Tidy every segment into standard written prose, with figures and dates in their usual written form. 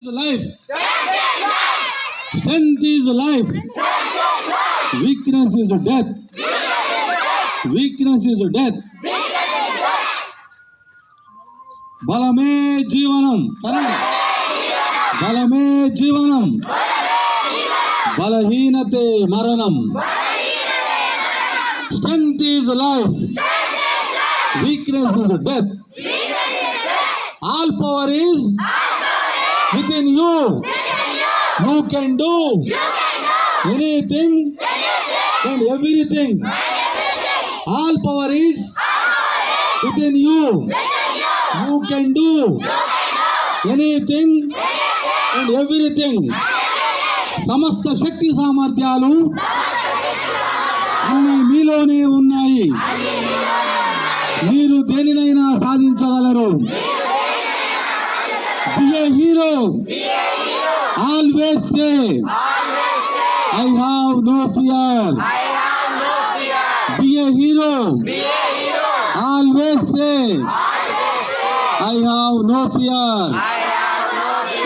Life. Strength is life. Weakness is death. Weakness is death. బలమే జీవనం. బలమే జీవనం. బలహీనతే మరణం. Strength is life. Weakness is death. All power is within you. You can do anything and everything. All power is within you. You can do anything and everything. సమస్త శక్తి సామర్థ్యాలు అన్ని మీలోనే ఉన్నాయి. మీరు దేనినైనా సాధించగలరు. Be a hero. Always say, I have no fear. Be a hero. Always say, I have no fear.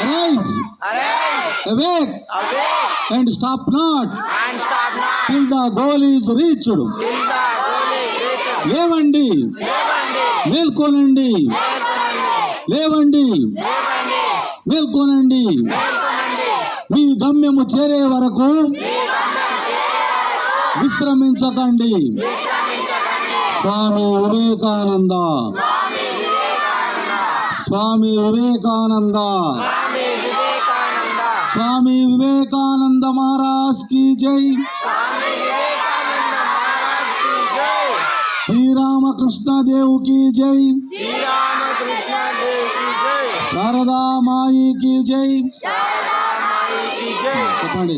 Arise, awake, and stop not till the goal is reached. లేవండి, మేల్కోనండి, లేవండి, మేల్కోనండి. మీ గమ్యము చేరే వరకు విశ్రమించకండి. స్వామి వివేకానంద, స్వామి వివేకానంద, స్వామి వివేకానంద మహారాజ్ की जय. श्री रामकृष्ण देव की जय. शारदा माई की जय. చెప్పండి.